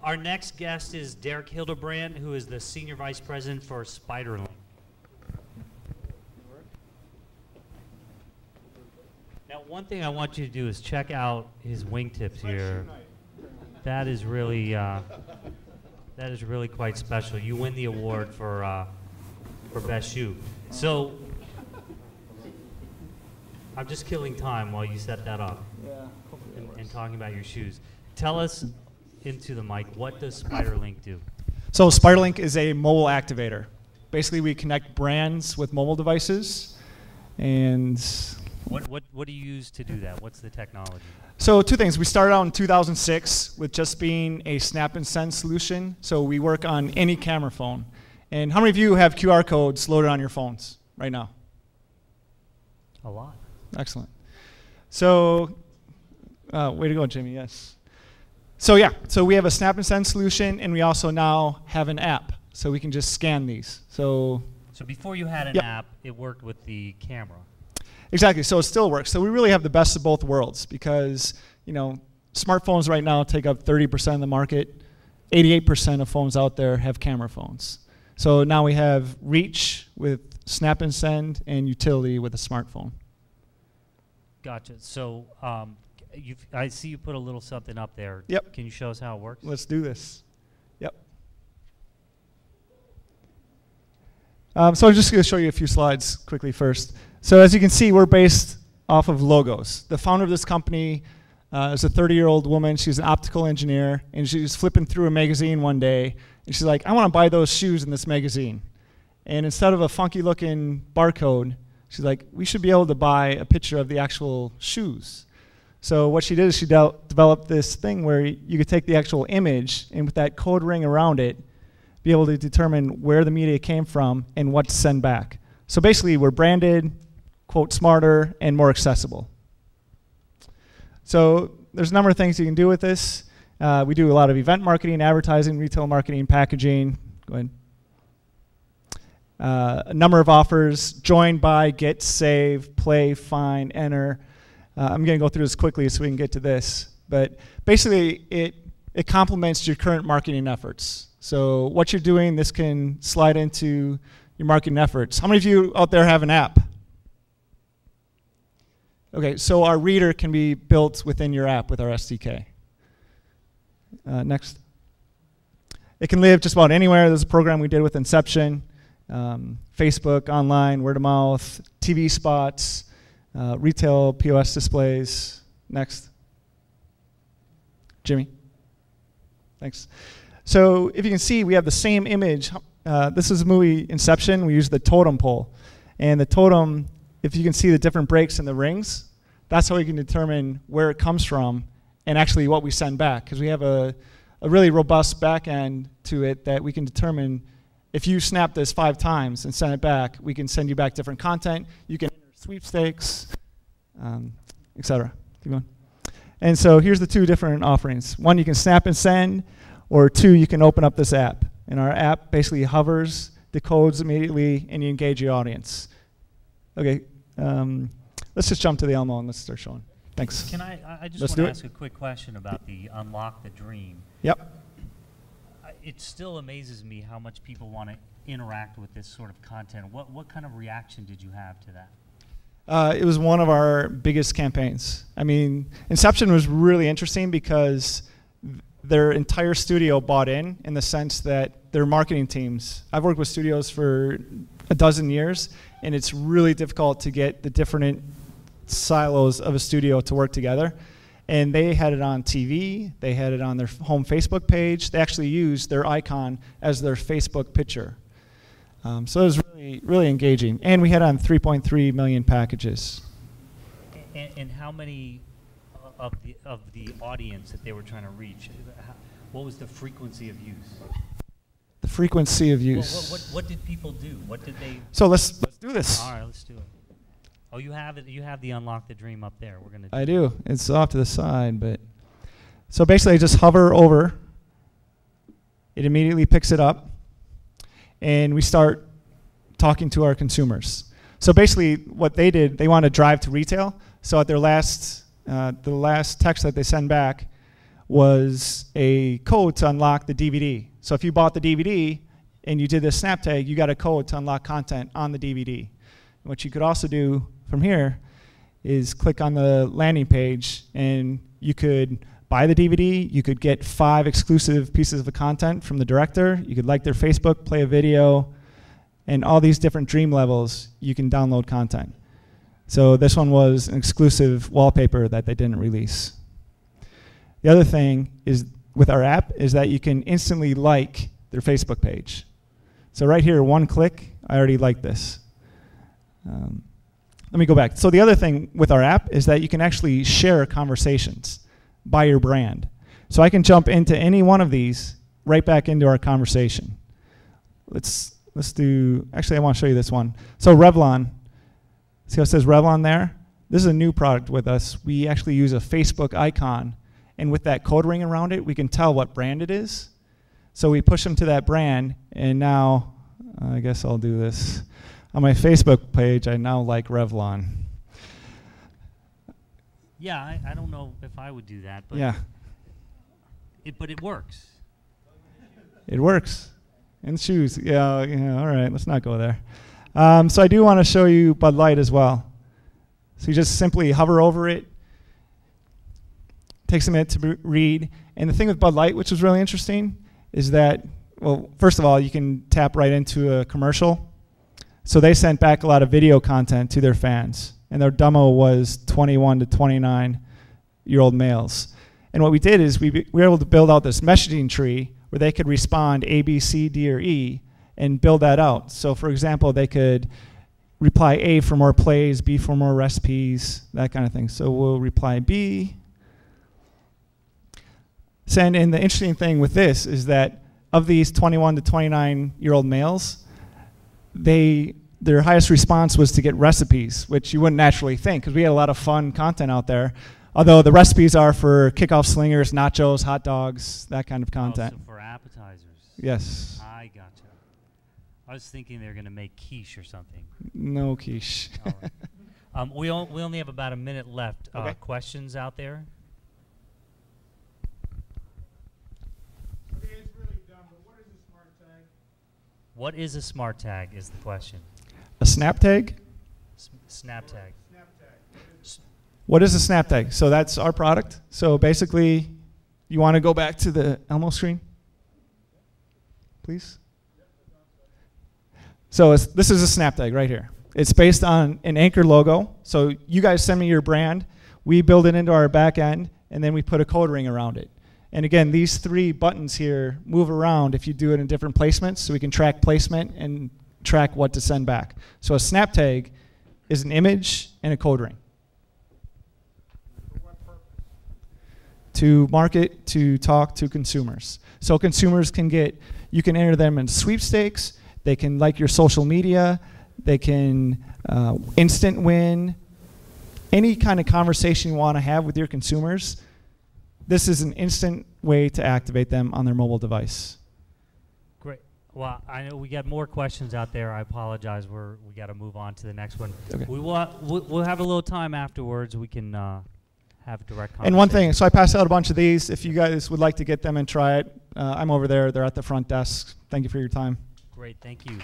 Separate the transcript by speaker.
Speaker 1: Our next guest is Derek Hildebrand, who is the Senior Vice President for SpyderLynk. Now, one thing I want you to do is check out his wingtips here. That is really quite special. You win the award for best shoe. So I'm just killing time while you set that up and talking about your shoes. Tell us into the mic, what does SpyderLynk do?
Speaker 2: So SpyderLynk is a mobile activator. Basically, we connect brands with mobile devices. And
Speaker 1: what do you use to do that? What's the technology?
Speaker 2: So two things. We started out in 2006 with just being a snap and send solution. So we work on any camera phone. And how many of you have QR codes loaded on your phones right now?
Speaker 1: A lot.
Speaker 2: Excellent. So, way to go, Jimmy, yes. So yeah, so we have a snap and send solution, and we also now have an app. So we can just scan these. So
Speaker 1: before you had an app, it worked with the camera.
Speaker 2: Exactly, so it still works. So we really have the best of both worlds because, you know, smartphones right now take up 30% of the market. 88% of phones out there have camera phones. So now we have reach with snap and send and utility with a smartphone.
Speaker 1: Gotcha. So I see you put a little something up there.
Speaker 2: Yep.
Speaker 1: Can you show us how it works?
Speaker 2: Let's do this. Yep. So I'm just going to show you a few slides quickly first. So as you can see, we're based off of logos. The founder of this company is a 30-year-old woman. She's an optical engineer, and she was flipping through a magazine one day, and she's like, I want to buy those shoes in this magazine. And instead of a funky-looking barcode, she's like, we should be able to buy a picture of the actual shoes. So what she did is she developed this thing where you could take the actual image, and with that code ring around it, be able to determine where the media came from and what to send back. So basically, we're branded, quote, smarter, and more accessible. So there's a number of things you can do with this. We do a lot of event marketing, advertising, retail marketing, packaging. Go ahead. A number of offers: join, buy, get, save, play, find, enter. I'm going to go through this quickly so we can get to this. But basically, it complements your current marketing efforts. So what you're doing, this can slide into your marketing efforts. How many of you out there have an app? Okay, so our reader can be built within your app with our SDK. Next. It can live just about anywhere. There's a program we did with Inception, Facebook, online, word of mouth, TV spots, retail POS displays. Next. Jimmy. Thanks. So if you can see, we have the same image. This is the movie Inception. We use the totem pole. And the totem, if you can see the different breaks in the rings, that's how we can determine where it comes from and actually what we send back. Because we have a really robust back end to it that we can determine if you snap this 5 times and send it back, we can send you back different content. You can enter sweepstakes, etc. Keep going. And so here's the 2 different offerings. 1, you can snap and send, or 2, you can open up this app. And our app basically hovers, decodes immediately, and you engage your audience. Okay, let's just jump to the Elmo and let's start showing. Thanks.
Speaker 1: Can I just want to ask a quick question about the Unlock the Dream.
Speaker 2: Yep.
Speaker 1: It still amazes me how much people want to interact with this sort of content. What kind of reaction did you have to that?
Speaker 2: It was one of our biggest campaigns. I mean, Inception was really interesting because their entire studio bought in the sense that their marketing teams, I've worked with studios for a dozen years, and it's really difficult to get the different silos of a studio to work together. And they had it on TV, they had it on their home Facebook page, they actually used their icon as their Facebook picture. So it was really, really engaging. And we had on 3.3 million packages.
Speaker 1: And how many of the audience that they were trying to reach, what was the frequency of use?
Speaker 2: The frequency of use.
Speaker 1: Well, what did people do? What did they?
Speaker 2: So let's do this.
Speaker 1: All right, let's do it. Oh, you have it. You have the Unlock the Dream up there. We're gonna.
Speaker 2: I do. It's off to the side, but so basically, I just hover over. It immediately picks it up, and we start talking to our consumers. So basically, what they did, they want to drive to retail. So at their last, the last text that they send back, was a code to unlock the DVD. So if you bought the DVD and you did this snap tag, you got a code to unlock content on the DVD. And what you could also do from here is click on the landing page, and you could buy the DVD. You could get 5 exclusive pieces of content from the director. You could like their Facebook, play a video, and all these different dream levels, you can download content. So this one was an exclusive wallpaper that they didn't release. The other thing is with our app is that you can instantly like their Facebook page. So right here, one click, I already like this. Let me go back. So the other thing with our app is that you can actually share conversations by your brand. So I can jump into any one of these right back into our conversation. Let's do, actually I want to show you this one. So Revlon, see how it says Revlon there? This is a new product with us. We actually use a Facebook icon, and with that code ring around it, we can tell what brand it is. So we push them to that brand, and now, I guess I'll do this. On my Facebook page, I now like Revlon.
Speaker 1: Yeah, I don't know if I would do that, but
Speaker 2: yeah,
Speaker 1: but it works.
Speaker 2: It works. And shoes, yeah, all right, let's not go there. So I do want to show you Bud Light as well. So you just simply hover over it. Takes a minute to read. And the thing with Bud Light, which was really interesting, is that, well, first of all, you can tap right into a commercial. So they sent back a lot of video content to their fans, and their demo was 21 to 29-year-old males. And what we did is we were able to build out this messaging tree where they could respond A, B, C, D, or E, and build that out. So for example, they could reply A for more plays, B for more recipes, that kind of thing. So we'll reply B. Send, and the interesting thing with this is that of these 21 to 29-year-old males, their highest response was to get recipes, which you wouldn't naturally think, because we had a lot of fun content out there. Although the recipes are for kickoff slingers, nachos, hot dogs, that kind of content.
Speaker 1: Oh, so for appetizers.
Speaker 2: Yes.
Speaker 1: I gotcha. I was thinking they were going to make quiche or something.
Speaker 2: No quiche.
Speaker 1: All right. We only have about a minute left.
Speaker 2: Okay.
Speaker 1: Questions out there?
Speaker 3: Okay, it's really dumb, but what is a smart tag?
Speaker 1: What is a smart tag is the question.
Speaker 2: A snap tag?
Speaker 1: Snap tag.
Speaker 3: Snap tag.
Speaker 2: What is a snap tag? So that's our product. So basically, you want to go back to the Elmo screen, please? So this is a snap tag right here. It's based on an Anchor logo. So you guys send me your brand. We build it into our back end, and then we put a code ring around it. And again, these 3 buttons here move around if you do it in different placements, so we can track placement and track what to send back. So a snap tag is an image and a code ring.
Speaker 3: For what purpose?
Speaker 2: To market, to talk to consumers. So consumers can you can enter them in sweepstakes, they can like your social media, they can instant win, any kind of conversation you want to have with your consumers. This is an instant way to activate them on their mobile device.
Speaker 1: Great. Well, I know we got more questions out there. I apologize. We got to move on to the next one.
Speaker 2: Okay.
Speaker 1: We'll have a little time afterwards. We can have a direct conversation.
Speaker 2: And one thing, so I passed out a bunch of these. If you guys would like to get them and try it, I'm over there. They're at the front desk. Thank you for your time.
Speaker 1: Great. Thank you.